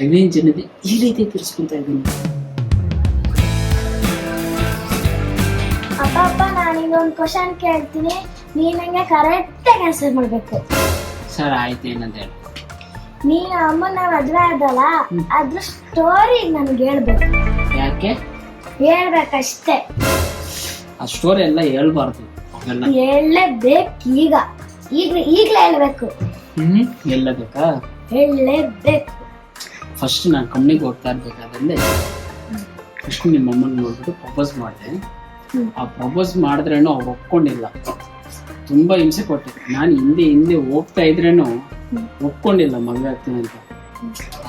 Revenge ಅನ್ನೋದು ಈ ರೀತಿ ತೀರಿಸ್ಕೊಂತ ಇದ್ದೀನಿ. ಅಪ್ಪ ನಾನೀಗ ಒಂದು ಕ್ವಶನ್ ಕೇಳ್ತೀನಿ, ನೀನ್ ನಂಗೆ ಕರೆಕ್ಟಾಗಿ ಆನ್ಸರ್ ಮಾಡ್ಬೇಕು. ಸರ್ ಆಯ್ತು, ಏನಂತ ಹೇಳಿ. ನೀನು ಅಮ್ಮನ ಮದ್ವೆ ಆದಲ್ಲ, ಅದ್ರ ಸ್ಟೋರಿ ನನ್ಗೆ ಹೇಳ್ಬೇಕು. ಯಾಕೆ ಹೇಳ್ಬೇಕಷ್ಟೇ, ಆ ಸ್ಟೋರಿ ಎಲ್ಲ ಹೇಳ್ಬಾರ್ದು, ಅವೆಲ್ಲ ಹೇಳಲೇಬೇಕು. ಈಗ್ಲೇ ಹೇಳ್ಬೇಕು. ಹೇಳಬೇಕಾ? ಹೇಳಲೇಬೇಕು. ಫಸ್ಟ್ ನಾನು ಕಂಪ್ನಿಗೆ ಹೋಗ್ತಾ ಇರ್ಬೇಕಾದ್ರೆ ಫಸ್ಟ್ ನಿಮ್ಮ ಅಮ್ಮನ ನೋಡ್ಬಿಟ್ಟು ಪ್ರಪೋಸ್ ಮಾಡಿದೆ. ಆ ಪ್ರಪೋಸ್ ಮಾಡಿದ್ರೇನು ಅವ್ರು ಒಪ್ಕೊಂಡಿಲ್ಲ, ತುಂಬಾ ಹಿಂಸೆ ಕೊಟ್ಟೆ. ನಾನು ಹಿಂದೆ ಹೋಗ್ತಾ ಇದ್ರೇನು ಒಪ್ಕೊಂಡಿಲ್ಲ ಮದುವೆ ಆಗ್ತೀನಿ ಅಂತ.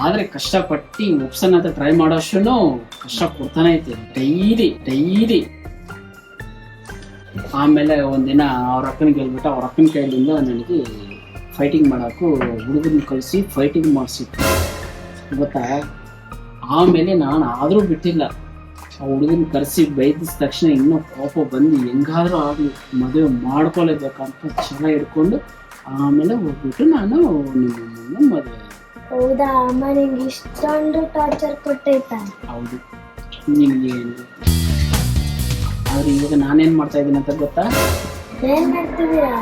ಆದ್ರೆ ಕಷ್ಟಪಟ್ಟು ಒಪ್ಸನ್ ಅಂತ ಟ್ರೈ ಮಾಡೋಷ್ಟು ಕಷ್ಟ ಕೊಡ್ತಾನೆ ಐತೆ, ಡೈಲಿ. ಆಮೇಲೆ ಒಂದಿನ ಅವ್ರ ಅಕ್ಕನಿಗೆ ಹೇಳ್ಬಿಟ್ಟು ಅವ್ರ ಅಕ್ಕನ ಕೈಲಿಂದ ನನಗೆ ಫೈಟಿಂಗ್ ಮಾಡೋಕ್ಕೂ ಹುಡುಗರನ್ನ ಕಳಿಸಿ ಫೈಟಿಂಗ್ ಮಾಡಿಸಿತ್ತು, ಗೊತ್ತಾ. ಆಮೇಲೆ ನಾನು ಆದರೂ ಬಿಟ್ಟಿಲ್ಲ, ಆ ಹುಡುಗನ ಕರೆಸಿ ಬೈದಿದ ತಕ್ಷಣ ಇನ್ನೂ ಕೋಪ ಬಂದು ಹೆಂಗಾದ್ರೂ ಆಗಲಿ ಮದುವೆ ಮಾಡ್ಕೊಳ್ಬೇಕಂತ ಛಲ ಹಿಡ್ಕೊಂಡು ಆಮೇಲೆ ಹೋಗ್ಬಿಟ್ಟು ನಾನು ನಿಮ್ಮನ್ನ ಮದುವೆ. ಹೌದಾ? ಅಮ್ಮ ನಿಂಗೆ ಇಷ್ಟೊಂದು ಟಾರ್ಚರ್ ಕೊಟ್ಟೈತ? ಹೌದು, ನಿಮಗೆ. ಆದ್ರೆ ಇವಾಗ ನಾನೇನ್ ಮಾಡ್ತಾ ಇದ್ದೀನಿ ಅಂತ ಗೊತ್ತಾ? ಏನ್ ಮಾಡ್ತಿದ್ದೀರಾ?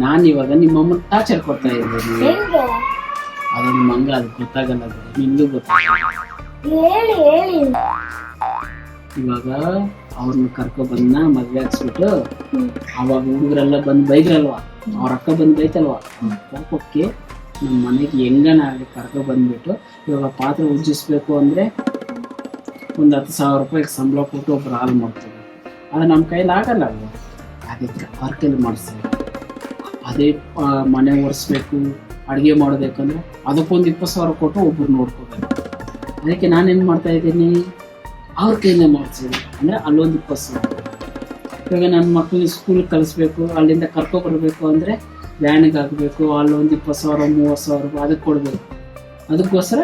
ನಾನು ಇವಾಗ ನಿಮ್ಮಮ್ಮ ಟಾರ್ಚರ್ ಕೊಡ್ತಾ ಇದ್ದೀನಿ. ಹೆಂಗೆ? ಅದು ನಿಮ್ಮ ಹಂಗ ಅದು ಗೊತ್ತಾಗಲ್ಲ, ಅದು ನಿಮ್ಗೂ ಗೊತ್ತಾಗಲ್ಲ. ಹೇಳಿ. ಇವಾಗ ಅವ್ರನ್ನ ಕರ್ಕೊ ಬಂದ ಮದ್ವೆ ಹಾಕ್ಸ್ಬಿಟ್ಟು ಅವಾಗ ಹುಡುಗರೆಲ್ಲ ಬಂದು ಬೈದ್ರಲ್ವಾ, ಅವ್ರ ಅಕ್ಕ ಬಂದು ಬೈತಲ್ವಾ, ಕೋಪಕ್ಕೆ ನಮ್ಮ ಮನೆಗೆ ಹೆಂಗನ ಆಗಲಿ ಕರ್ಕೊ ಬಂದ್ಬಿಟ್ಟು ಇವಾಗ ಪಾತ್ರೆ ಉಜ್ಜಿಸ್ಬೇಕು ಅಂದ್ರೆ ಒಂದು 10,000 ರೂಪಾಯಿಗೆ ಸಂಬಳ ಕೊಟ್ಟು ಒಬ್ರು ಹಾಲು ಮಾಡ್ತೀವಿ. ಅದು ನಮ್ಮ ಕೈಲಿ ಆಗಲ್ಲ, ಅಲ್ವಾ. ಅದಕ್ಕೆ ಅವ್ರ ಕೈಲಿ ಮಾಡಿಸ್ತೀವಿ. ಅದೇ ಮನೆ ಒರೆಸ್ಬೇಕು, ಅಡುಗೆ ಮಾಡೋಬೇಕಂದ್ರೆ ಅದಕ್ಕೊಂದು 20,000 ಕೊಟ್ಟು ಒಬ್ರು ನೋಡ್ಕೋಬೇಕು. ಅದಕ್ಕೆ ನಾನೇನು ಮಾಡ್ತಾ ಇದ್ದೀನಿ, ಅವ್ರ ಕೈಲೇ ಮಾಡ್ತೀನಿ. ಅಂದರೆ ಅಲ್ಲೊಂದು 20,000. ಇವಾಗ ನನ್ನ ಮಕ್ಕಳಿಗೆ ಸ್ಕೂಲಿಗೆ ಕಳಿಸ್ಬೇಕು, ಅಲ್ಲಿಂದ ಕರ್ಕೊಬರ್ಬೇಕು ಅಂದರೆ ವ್ಯಾನಿಗೆ ಹಾಕಬೇಕು, ಅಲ್ಲೊಂದು 20,000 30,000 ರೂಪಾಯಿ ಅದಕ್ಕೆ ಕೊಡಬೇಕು. ಅದಕ್ಕೋಸ್ಕರ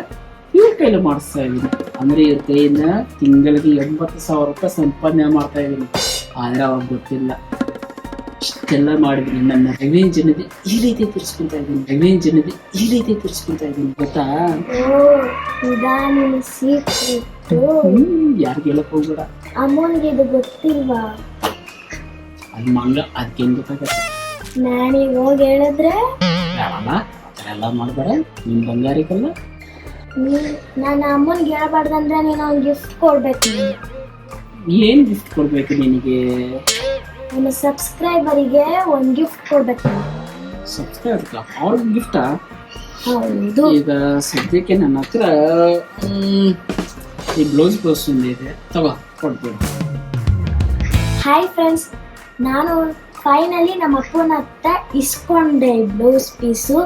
ಇವ್ರ ಕೈಲಿ ಮಾಡಿಸ್ತಾ ಇದ್ದೀನಿ. ಅಂದರೆ ಇವ್ರ ಕೈಯಿಂದ ತಿಂಗಳಿಗೆ 80,000 ರೂಪಾಯಿ ಸಂಪಾದನೆ ಮಾಡ್ತಾ ಇದ್ದೀನಿ. ಆದರೆ ಅವಾಗ ಗೊತ್ತಿಲ್ಲ, ಇಷ್ಟೆಲ್ಲ ಮಾಡಿದ್ದೀನಿ. ನನ್ನ ರಿವೆಂಜ್ ಅನ್ನೋದು ಈ ರೀತಿ ತೀರಿಸ್ಕೊಂತ ಇದ್ದೀನಿ, ಗೊತ್ತಾ. ಯಾರಿಗೆ ಹೇಳಕ್ ಹೋಗ್ಬೇಡ. ಅಮ್ಮನಿಗೆ ಇದು ಗೊತ್ತಿಲ್ವಾ? ಅದು ಮಂಗ, ಅದಕ್ಕೇನು ಗೊತ್ತಾಗತ್ತೆ. ನಾನೀಗ ಹೋಗಿ ಹೇಳಿದ್ರೆ ಯಾವಲ್ಲ ಆ ಥರ ಎಲ್ಲ ಮಾಡಬೇಡ, ನಿಮ್ಮ ಬಂಗಾರಿಕಲ್ಲ. ನಾನು ಅಮ್ಮನಿಗೆ ಹೇಳ್ಬಾರ್ದಂದ್ರೆ ನೀನು ಒಂದು ಗಿಫ್ಟ್ ಕೊಡ್ಬೇಕು. ಏನು ಗಿಫ್ಟ್ ಕೊಡ್ಬೇಕು ನಿನಗೆ? ನನ್ನ ಸಬ್ಸ್ಕ್ರೈಬರಿಗೆ ಒಂದು ಗಿಫ್ಟ್ ಕೊಡ್ಬೇಕು. ಸಬ್ಸ್ಕ್ರೈಬರ್ ಅವ್ರಿಗೆ ಗಿಫ್ಟಾ? ಹೌದು. ಈಗ ಸದ್ಯಕ್ಕೆ ನನ್ನ ಹತ್ರ ಈ ಬ್ಲೌಸ್ ಒಂದು ಇದೆ, ತಗೋ ಕೊಡ್ಬೇಡಿ. ಹಾಯ್ ಫ್ರೆಂಡ್ಸ್, ನಾನು ಫೈನಲಿ ನಮ್ಮ ಅಪ್ಪನ ಹತ್ರ ಇಸ್ಕೊಂಡೆ ಈ ಬ್ಲೌಸ್ ಪೀಸು.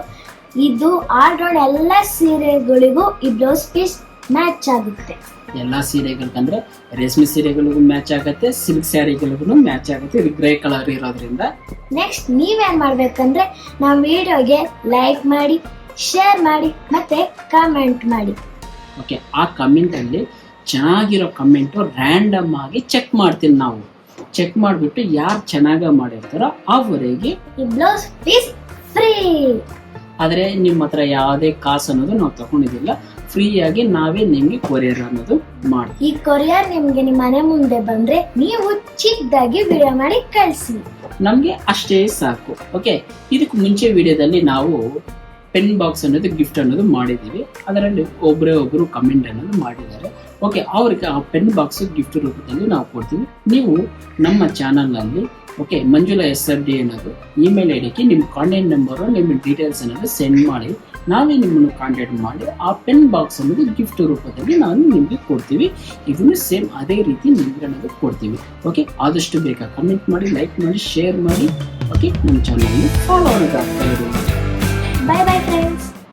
ಇದು ಆಲ್ರೌಂಡ್ ಎಲ್ಲ ಸೀರೆಗಳಿಗೂ ಈ ಬ್ಲೌಸ್ ಪೀಸ್ ಮ್ಯಾಚ್ ಆಗುತ್ತೆ. ಎಲ್ಲ ಸೀರೆಗಳಿಗಂದ್ರೆ ರೇಷ್ಮೆ ಸೀರೆಗಳಿಗೂ ಮ್ಯಾಚ್ ಆಗುತ್ತೆ, ಸಿಲ್ಕ್ ಸ್ಯಾರಿಗಳಿಗೂ ಮ್ಯಾಚ್ ಆಗುತ್ತೆ. ಇದು ಗ್ರೇ ಕಲರ್ ಇರೋದ್ರಿಂದ. ನೆಕ್ಸ್ಟ್ ನೀವೇನ್ ಮಾಡ್ಬೇಕಂದ್ರೆ ನಮ್ಮ ವಿಡಿಯೋಗೆ ಲೈಕ್ ಮಾಡಿ, ಶೇರ್ ಮಾಡಿ, ಮತ್ತೆ ಕಾಮೆಂಟ್ ಮಾಡಿ. ಓಕೆ, ಆ ಕಮೆಂಟಲ್ಲಿ ಚೆನ್ನಾಗಿರೋ ಕಮೆಂಟು ರ್ಯಾಂಡಮ್ ಆಗಿ ಚೆಕ್ ಮಾಡ್ತೀನಿ. ನಾವು ಚೆಕ್ ಮಾಡಿಬಿಟ್ಟು ಯಾರು ಚೆನ್ನಾಗಿ ಮಾಡಿರ್ತಾರೋ ಅವರಿಗೆ ಈ ಬ್ಲೌಸ್ ಪೀಸ್ ಫ್ರೀ. ಆದರೆ ನಿಮ್ಮ ಹತ್ರ ಯಾವುದೇ ಕಾಸು ಅನ್ನೋದು ನಾವು ತಗೊಂಡಿದ್ದಿಲ್ಲ, ಫ್ರೀಯಾಗಿ ನಾವೇ ನಿಮಗೆ ಕೊರಿಯರ್ ಅನ್ನೋದು ಮಾಡ್ತೀವಿ. ಈ ಕೊರಿಯರ್ ನಿಮಗೆ ನಿಮ್ಮ ಮನೆ ಮುಂದೆ ಬಂದ್ರೆ ನೀವು ಚಿಕ್ಕದಾಗಿ ವಿಡಿಯೋ ಮಾಡಿ ಕಳಿಸಿ, ನಮಗೆ ಅಷ್ಟೇ ಸಾಕು. ಓಕೆ, ಇದಕ್ಕೆ ಮುಂಚೆ ವಿಡಿಯೋದಲ್ಲಿ ನಾವು ಪೆನ್ ಬಾಕ್ಸ್ ಅನ್ನೋದು ಗಿಫ್ಟ್ ಅನ್ನೋದು ಮಾಡಿದ್ದೀವಿ. ಅದರಲ್ಲಿ ಒಬ್ಬರು ಕಮೆಂಟ್ ಅನ್ನೋದು ಮಾಡಿದ್ದಾರೆ. ಓಕೆ, ಅವ್ರಿಗೆ ಆ ಪೆನ್ ಬಾಕ್ಸ್ ಗಿಫ್ಟ್ ರೂಪದಲ್ಲಿ ನಾವು ಕೊಡ್ತೀವಿ. ನೀವು ನಮ್ಮ ಚಾನಲ್ನಲ್ಲಿ ಓಕೆ ಮಂಜುಳಾ SRD ಅನ್ನೋದು ಇಮೇಲ್ ಐಡಿಗೆ ನಿಮ್ಮ ಕಾಂಟ್ಯಾಕ್ಟ್ ನಂಬರು, ನಿಮ್ಮ ಡೀಟೇಲ್ಸ್ ಅನ್ನೋದು ಸೆಂಡ್ ಮಾಡಿ ನಾವೇ ನಿಮ್ಮನ್ನು ಕಾಂಟ್ಯಾಕ್ಟ್ ಮಾಡಿ ಆ ಪೆನ್ ಬಾಕ್ಸ್ ಅನ್ನೋದು ಗಿಫ್ಟ್ ರೂಪದಲ್ಲಿ ನಾನು ನಿಮಗೆ ಕೊಡ್ತೀವಿ. ಇದನ್ನು ಸೇಮ್ ಅದೇ ರೀತಿ ನಿಮಗೆ ಅನ್ನೋದು ಕೊಡ್ತೀವಿ. ಓಕೆ, ಆದಷ್ಟು ಬೇಗ ಕಮೆಂಟ್ ಮಾಡಿ, ಲೈಕ್ ಮಾಡಿ, ಶೇರ್ ಮಾಡಿ. ಓಕೆ, ನಮ್ಮ ಚಾನಲ್ನ ಫಾಲೋ ಮಾಡೋದು ಆಗ್ತಾ ಇರೋದು. Bye bye friends.